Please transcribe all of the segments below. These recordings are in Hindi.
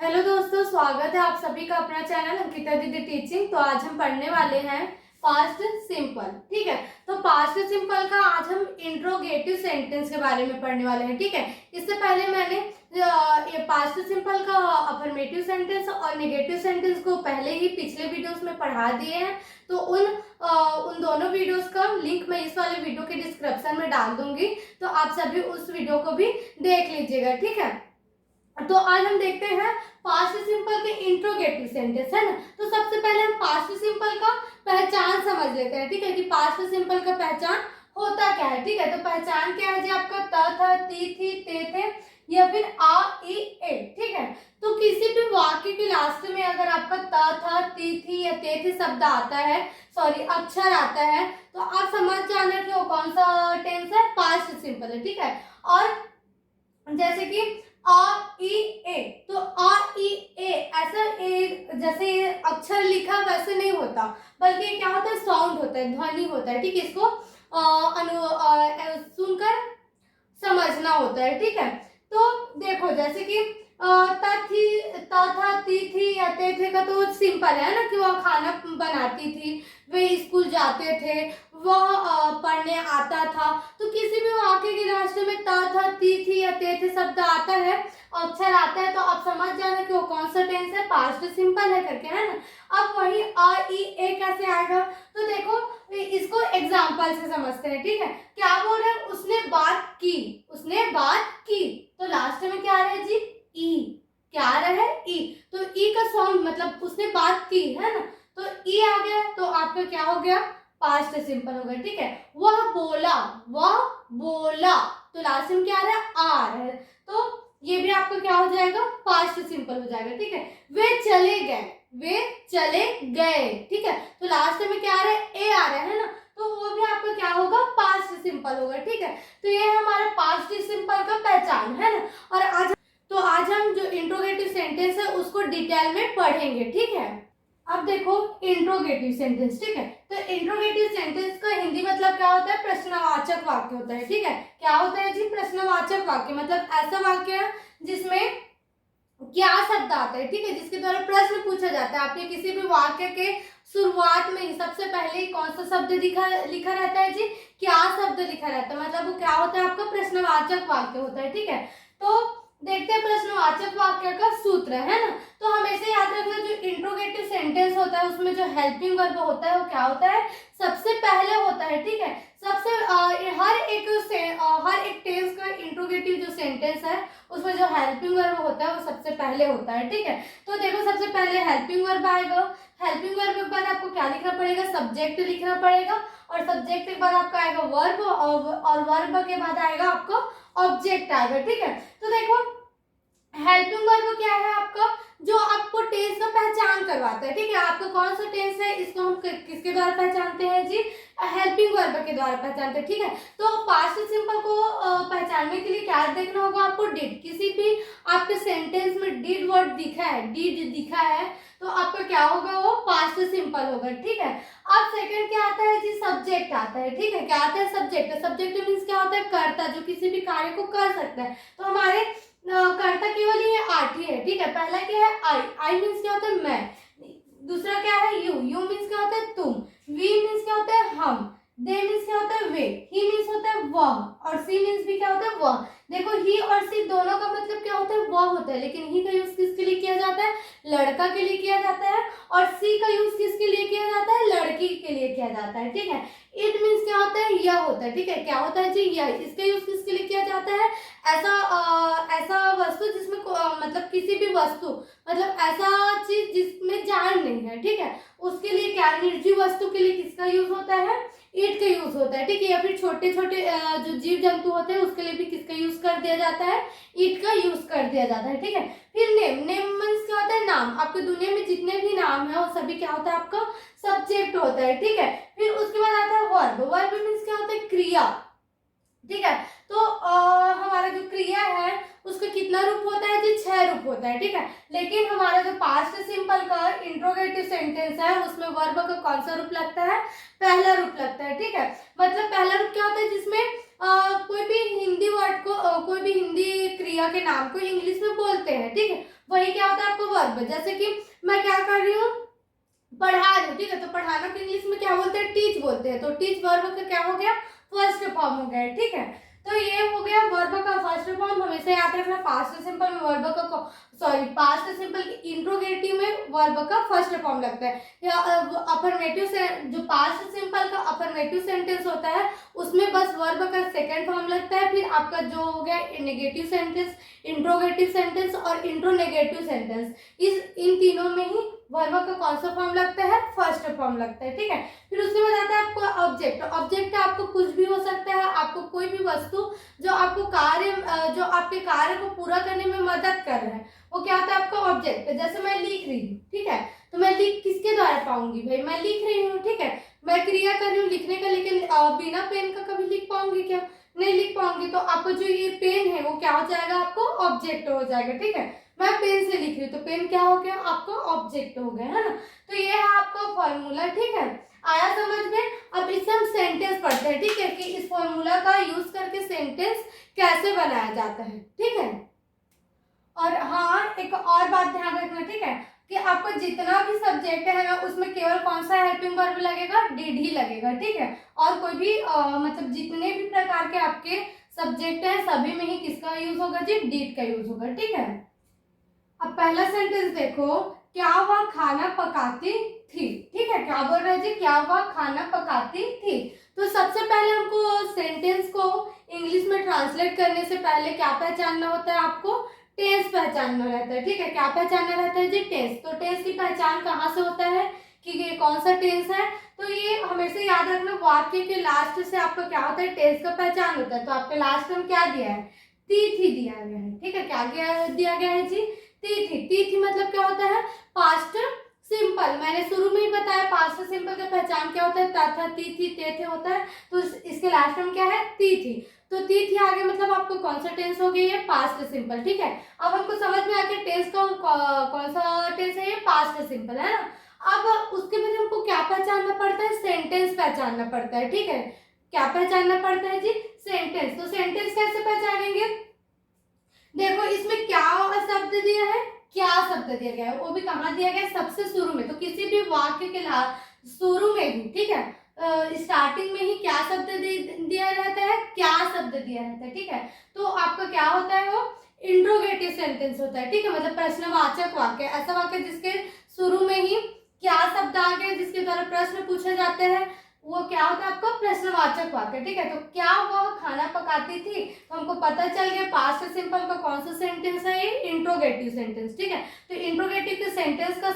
हेलो दोस्तों, स्वागत है आप सभी का अपना चैनल अंकिता दीदी टीचिंग। तो आज हम पढ़ने वाले हैं पास्ट सिंपल। ठीक है, तो पास्ट सिंपल का आज हम इंट्रोगेटिव सेंटेंस के बारे में पढ़ने वाले हैं। ठीक है, इससे पहले मैंने ये पास्ट सिंपल का अफर्मेटिव सेंटेंस और नेगेटिव सेंटेंस को पहले ही पिछले वीडियोस में पढ़ा दिए हैं। तो उन दोनों वीडियोस का लिंक मैं इस वाले वीडियो के डिस्क्रिप्शन में डाल दूंगी, तो आप सभी उस वीडियो को भी देख लीजिएगा। ठीक है, तो आज हम देखते हैं पास्ट सिंपल के इंट्रोगेटिव सेंटेंस, है ना। तो सबसे पहले हम पास्ट सिंपल का पहचान समझ लेते हैं। ठीक है, कि पास्ट सिंपल का पहचान होता क्या है। ठीक है, तो पहचान क्या है जी आपका त था, ती थी, ते थे या फिर आ, ई, ए। ठीक है, तो किसी भी वाक्य के लास्ट में अगर आपका त था, ती थी या ते थे शब्द आता है, सॉरी अक्षर आता है, तो आप समझ जाना कि वो कौन सा टेंस है, पास्ट सिंपल है। ठीक है, और जैसे कि आ, ई, ए, तो आ, ई, ए ऐसा ए जैसे अक्षर लिखा वैसे नहीं होता, बल्कि क्या होता है, साउंड होता है, ध्वनि होता है। ठीक है, इसको सुनकर समझना होता है। ठीक है, तो देखो जैसे कि था, ती थी या ते थे का तो सिंपल है ना, कि वह खाना बनाती थी, वे स्कूल जाते थे, वह पढ़ने आता था। तो किसी भी वाक्य के लास्ट में था, ती थी या ते थे शब्द आता है, अक्षर आता है, तो आप समझ जाना कि वो कौन सा टेंस है, पास्ट सिंपल है करके, है ना। अब वही आ, ई, ए कैसे आएगा, तो देखो इसको एग्जाम्पल से समझते हैं। ठीक है, क्या बोल रहे हैं, उसने बात की, उसने बात की, तो लास्ट में क्या आ रहा है जी, ई। क्या आ रहा है, ई। तो ई का साउंड मतलब उसने बात की, है ना, तो ई आ गया, तो आपका क्या हो गया, पास्ट सिंपल हो गया। ठीक है, वह बोला, वह बोला, तो लास्ट में क्या आ रहा है, आ रहा है, तो ये भी आपका क्या हो जाएगा, पास्ट सिंपल हो जाएगा। ठीक है, वे चले गए, वे चले गए। ठीक है, तो लास्ट में क्या आ रहा है, ए आ रहा है ना, तो वो भी आपका क्या होगा, पास्ट सिंपल होगा। ठीक है, तो ये है हमारा पास्ट सिंपल का पहचान, है ना। और आज हम जो इंट्रोगेटिव सेंटेंस है उसको डिटेल में पढ़ेंगे। ठीक है, अब देखो इंट्रोगेटिव सेंटेंस। ठीक है, तो इंट्रोगेटिव सेंटेंस का हिंदी मतलब क्या होता है, प्रश्नवाचक वाक्य होता है। ठीक है, क्या होता है जी, प्रश्नवाचक वाक्य मतलब ऐसा वाक्य है जिसमें क्या शब्द आता है। ठीक है, जिसके द्वारा प्रश्न पूछा जाता है। आपके किसी भी वाक्य के शुरुआत में ही सबसे पहले ही कौन सा शब्द लिखा रहता है जी, क्या शब्द लिखा रहता है, मतलब वो क्या होता है, आपका प्रश्नवाचक वाक्य होता है। ठीक है, तो देखते हैं प्रश्नवाचक वाक्य का सूत्र, है ना। तो हमेशा याद रखना, जो इंट्रोगेटिव सेंटेंस होता है उसमें जो हेल्पिंग वर्ब होता है वो क्या होता है, सबसे पहले होता है। ठीक है, सबसे हर एक टेंस का इंट्रोगेटिव जो सेंटेंस है उसमें जो हेल्पिंग वर्ब होता है वो सबसे पहले होता है। ठीक है, तो देखो सबसे पहले हेल्पिंग वर्ब आएगा। हेल्पिंग वर्ब के बाद आपको क्या लिखना पड़ेगा, सब्जेक्ट लिखना पड़ेगा, और सब्जेक्ट के बाद आपका आएगा वर्ब, और वर्ब के बाद आएगा आपका ऑब्जेक्ट आएगा। ठीक है, तो देखो हेल्पिंग वर्ब क्या है आपका, जो आपको टेंस का पहचान करवाता है। ठीक है, आपका कौन सा टेंस है, इसको हम किसके द्वारा पहचानते हैं जी, हेल्पिंग वर्ब के द्वारा पहचानते हैं। ठीक है, तो पास्ट सिंपल को पहचानने के लिए क्या देखना होगा आपको, डिड। किसी भी आपके सेंटेंस में डिड वर्ड दिखा है, डिड दिखा है, तो आपका क्या होगा, वो पास्ट सिंपल होगा। ठीक है, अब सेकंड क्या आता है जी, सब्जेक्ट आता है। ठीक है, क्या आता है, सब्जेक्ट। सब्जेक्ट मीन्स क्या होता है, कर्ता, जो किसी भी कार्य को कर सकता है। तो हमारे कर्ता केवल ये आठ ही है। ठीक है, पहला क्या है, आई। आई मीन्स क्या होता है, मैं। दूसरा क्या है, यू। यू मीन्स क्या होता है, तुम। वी मीन्स क्या होता है, हम। दे मीन्स क्या होता है, वे। ही मीन्स होता है वह, और सी मीन्स भी क्या होता है, वह। देखो ही और सी दोनों का मतलब क्या होता है, वह होता है, लेकिन ही का यूज किसके लिए किया जाता है, लड़का के लिए किया जाता है, और सी का यूज किसके लिए किया जाता है, लड़की के लिए किया जाता है। ठीक है, इट मीन्स क्या होता है, यह होता है। ठीक है, क्या होता है जी, यह। इसका यूज किसके लिए किया जाता है, ऐसा वस्तु जिसमें मतलब किसी भी वस्तु, मतलब ऐसा चीज जिसमें जान नहीं है। ठीक है, उसके लिए क्या, निर्जीव वस्तु के लिए किसका यूज होता है, ईट का यूज होता है। ठीक है, या फिर छोटे छोटे जो जीव जंतु होते हैं उसके लिए भी किसका यूज कर दिया जाता है, ईट का यूज कर दिया जाता है। ठीक है, फिर नेम। नेम मीन्स क्या होता है, नाम। आपकी दुनिया में जितने भी नाम है वो सभी क्या होता है, आपका सब्जेक्ट होता है। ठीक है, फिर उसके बाद आता है वर्ब। वर्ब मीन्स क्या होता है, क्रिया। ठीक है, तो हमारा जो क्रिया है उसका कितना रूप होता है जी, 6 रूप होता है। ठीक है, लेकिन हमारा जो पास्ट सिंपल का इंट्रोगेटिव सेंटेंस है उसमें वर्ब का कौन सा रूप लगता है, पहला रूप लगता है। ठीक है, मतलब पहला रूप क्या होता है, जिसमें कोई भी हिंदी वर्ड को कोई भी हिंदी क्रिया के नाम को इंग्लिश में बोलते हैं। ठीक है, वही क्या होता है, आपको वर्ब, जैसे कि मैं क्या कर रही हूँ, पढ़ा रही हूँ, ठीक है, तो पढ़ाना को इंग्लिश में क्या बोलते हैं, टीच बोलते हैं, तो टीच वर्ब का क्या हो गया, फर्स्ट फॉर्म हो गया, ठीक है। तो ये हो गया वर्ब का फर्स्ट फॉर्म। हमेशा याद रखना पास्ट सिंपल में वर्ब का, सॉरी पास्ट सिंपल इंट्रोगेटिव में वर्ब का फर्स्ट फॉर्म लगता है, या अफर्मेटिव से जो पास्ट सिंपल का अफर्मेटिव सेंटेंस होता है उसमें बस वर्ब का सेकंड फॉर्म लगता है। फिर आपका जो हो गया नेगेटिव सेंटेंस, इंट्रोगेटिव सेंटेंस और इंट्रोनेगेटिव सेंटेंस, इन तीनों में ही वर्ब का कौन सा फॉर्म लगता है, फर्स्ट फॉर्म लगता है, ठीक है। फिर उसके बाद आता है आपको ऑब्जेक्ट। ऑब्जेक्ट आपको कुछ भी हो सकता है, आपको कोई भी वस्तु जो आपको जो आपके कार्य को पूरा करने में मदद कर रहा है, वो क्या होता है आपका ऑब्जेक्ट। जैसे मैं लिख रही हूँ, ठीक है, तो मैं लिख किसके द्वारा पाऊंगी, भाई मैं लिख रही हूँ, ठीक है, मैं क्रिया कर रही हूँ लिखने का, लेकिन बिना पेन का कभी लिख पाऊंगी क्या, नहीं लिख पाऊंगी। तो आपको जो ये पेन है वो क्या हो जाएगा, आपको ऑब्जेक्ट हो जाएगा, ठीक है। मैं पेन से लिख रही हूँ तो पेन क्या हो गया, आपका ऑब्जेक्ट हो गया, है ना। तो ये है आपका फॉर्मूला, ठीक है, आया समझ में। अब इससे हम सेंटेंस पढ़ते हैं, ठीक है, कि इस फॉर्मूला का यूज करके सेंटेंस कैसे बनाया जाता है, ठीक है। और हाँ, एक और बात ध्यान रखना, ठीक है, कि आपका जितना भी सब्जेक्ट है ना उसमें केवल कौन सा हेल्पिंग वर्ब लगेगा, डिड ही लगेगा, ठीक है। और कोई भी मतलब जितने भी प्रकार के आपके सब्जेक्ट हैं सभी में ही किसका यूज होगा जी, डिड का यूज होगा, ठीक है। अब पहला सेंटेंस देखो, क्या वह खाना पकाती थी, ठीक है, क्या बोल रहा है जी, क्या वह खाना पकाती थी। तो सबसे पहले हमको सेंटेंस को इंग्लिश में ट्रांसलेट करने से पहले क्या पहचानना होता है, आपको टेंस पहचानना रहता है, ठीक है। क्या पहचानना रहता है जी, टेंस। तो टेंस की पहचान कहाँ से होता है कि ये कौन सा टेंस है, तो ये हमेशा याद रखना, वाक्य के लास्ट से आपका क्या होता है, टेंस का पहचान होता है। तो आपके लास्ट में क्या दिया है, थी दिया गया है, ठीक है, क्या दिया गया है जी, थी मतलब क्या होता है, पास्ट सिंपल। मैंने शुरू में ही बताया पास्ट सिंपल का पहचान क्या होता है, था, थी, थे होता है, तो इसके लास्ट में क्या है, थी। तो थी आगे मतलब आपको कौन सा टेंस हो गया, ये पास्ट सिंपल, ठीक है। अब हमको समझ में आ गया टेंस का कौन सा टेंस है, ये पास्ट सिंपल, है ना। अब उसके बाद हमको क्या पहचानना पड़ता है, सेंटेंस पहचानना पड़ता है, ठीक है। क्या पहचानना पड़ता है जी, सेंटेंस। तो सेंटेंस कैसे पहचानेंगे, देखो इसमें क्या शब्द दिया है, क्या शब्द दिया गया है, वो भी कहाँ दिया गया है, सबसे शुरू में। तो किसी भी वाक्य के शुरू में ही, ठीक है, स्टार्टिंग में ही क्या शब्द दिया रहता है, क्या शब्द दिया रहता है, ठीक है। तो आपका क्या होता है, वो इंट्रोगेटिव सेंटेंस होता है, ठीक है, मतलब प्रश्नवाचक वाक्य, ऐसा वाक्य जिसके शुरू में ही क्या शब्द आ गया, जिसके द्वारा प्रश्न पूछे जाते हैं, वो क्या होता है आपका प्रश्नवाचक वाक्य, ठीक है। तो क्या वह खाना पकाती थी, तो हमको पता चल गया पास्ट सिंपल का कौन सा सेंटेंस है, ये इंट्रोगेटिव सेंटेंस, ठीक है। तो इंट्रोगेटिव के सेंटेंस का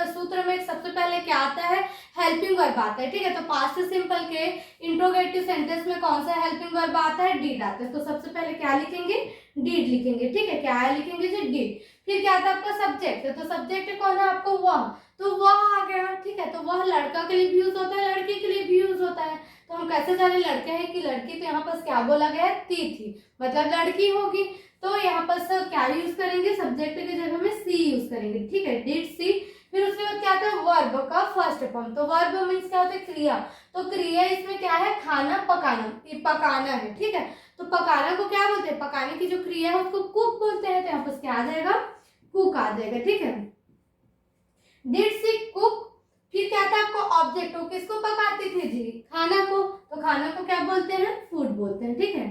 सूत्र में सबसे पहले क्या आता है, हेल्पिंग वर्ब आता है, ठीक है। तो पास्ट सिंपल के इंट्रोगेटिव सेंटेंस में कौन सा हेल्पिंग वर्ब आता है, डिड आता है। तो सबसे पहले क्या लिखेंगे, डिड लिखेंगे, ठीक है, क्या लिखेंगे जी, डिड। फिर क्या आता है आपका सब्जेक्ट, तो सब्जेक्ट कौन है आपको, वह, तो वह आ गया, ठीक है। तो वह लड़का के लिए भी यूज होता है, लड़की के लिए भी यूज होता है। तो हम कैसे जाने लड़के हैं कि लड़की, तो यहाँ पर क्या बोला गया है, थी मतलब लड़की होगी। तो यहाँ पर क्या यूज करेंगे, सब्जेक्ट की जगह में सी यूज करेंगे, ठीक है, डिड सी। फिर उसके बाद क्या आता है, वर्ब का फर्स्ट फॉर्म। तो वर्ब मीन्स क्या होता है, क्रिया। तो क्रिया इसमें क्या है, खाना पकाना, ये पकाना है, ठीक है। तो पकाना को क्या बोलते हैं, पकाने की जो क्रिया है उसको कुक बोलते हैं। तो यहाँ पर क्या आ जाएगा, कुक आ जाएगा, ठीक है। Did see cook. फिर क्या था आपको ऑब्जेक्ट, हो किसको पकाती थी जी, खाना को। तो खाना को क्या बोलते हैं, फूड बोलते हैं, ठीक है।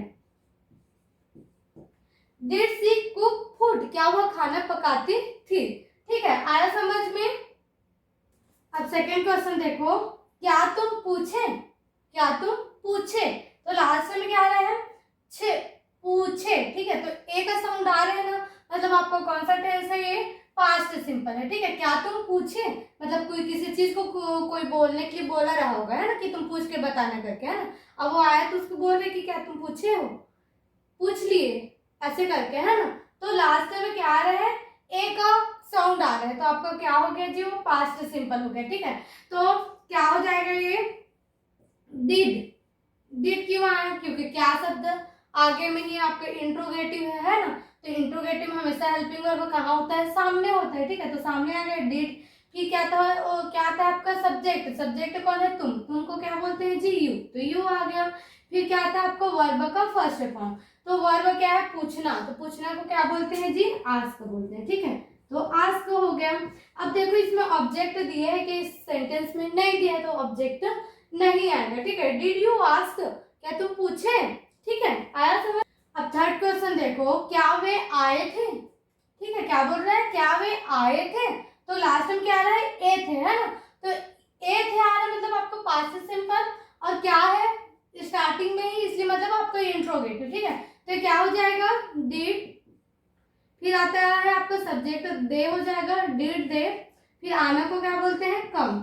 डिड सी कुक फूड, क्या वह खाना पकाती थी, ठीक है, आया समझ में। अब सेकेंड क्वेश्चन देखो, क्या तुम पूछे, क्या तुम पूछे। तो लास्ट में क्या आ रहा है, छे, पूछे, ठीक है। तो ए का साउंड आ रहा है ना, मतलब आपको कौन सा टेंस है, ये पास्ट सिंपल है, ठीक है। क्या तुम पूछे मतलब कोई किसी चीज को कोई बोलने के लिए बोला रहा होगा, है ना, कि तुम पूछ के बताना करके, है ना। अब वो आया तो उसको बोल रहे कि क्या तुम पूछे हो, पूछ लिए, ऐसे करके, है ना। तो लास्ट में क्या आ रहा है, ए का साउंड आ रहा है, तो आपका क्या हो गया जी, वो पास्ट सिंपल हो गया, ठीक है। तो क्या हो जाएगा, ये डिड। डिड क्यों आया, क्योंकि क्या शब्द आगे में ही आपका इंट्रोगेटिव है ना। तो इंट्रोगेटिव में हमेशा हेल्पिंग वर्ब कहाँ होता है, सामने होता है, ठीक है। तो सामने आ गया डिड। फिर क्या था, क्या था आपका सब्जेक्ट। सब्जेक्ट कौन है, तुमको क्या बोलते हैं जी, यू। तो यू आ गया। फिर क्या था आपको वर्ब का फर्स्ट फॉर्म। तो वर्ब क्या है, पूछना। तो पूछना को क्या बोलते हैं जी, आस्क बोलते हैं, ठीक है। तो आस्क हो अब देखो इसमें ऑब्जेक्ट दिए है कि इस सेंटेंस में नहीं दिया है तो ऑब्जेक्ट नहीं आएगा, ठीक है। डिड यू आस्क, क्या तुम पूछे, ठीक है, आया समझ। अब थर्ड क्वेश्चन देखो, क्या वे आए थे, ठीक है, क्या बोल रहा है, क्या वे आए थे, तो लास्ट में क्या आ रहा है, ए थे, है ना, तो ए थे आ रहा है मतलब आपको पास्ट सिंपल, और क्या है स्टार्टिंग में ही, इसलिए मतलब आपका इंट्रोगेटिव, ठीक है। तो क्या हो जाएगा, डिड, फिर आता है आपका सब्जेक्ट दे हो जाएगा, डिड दे, फिर आना को क्या बोलते हैं, कम,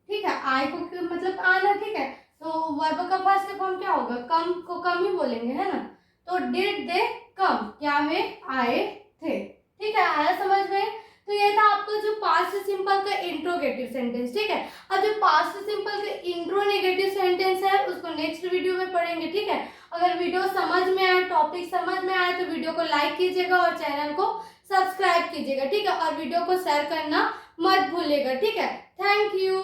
ठीक है, आए को मतलब आना, ठीक है, तो वर्ब का फर्स्ट फॉर्म क्या होगा, कम को कम ही बोलेंगे, है ना, तो डिड दे कम, क्या वे आए थे, ठीक है, आया समझ में। तो ये था आपका जो पास्ट सिंपल का इंट्रोगेटिव सेंटेंस, ठीक है। अब जो पास्ट सिंपल का इंट्रोनेगेटिव सेंटेंस है उसको नेक्स्ट वीडियो में पढ़ेंगे, ठीक है। अगर वीडियो समझ में आए, टॉपिक समझ में आए तो वीडियो को लाइक कीजिएगा और चैनल को सब्सक्राइब कीजिएगा, ठीक है, और वीडियो को शेयर करना मत भूलिएगा, ठीक है। Thank you.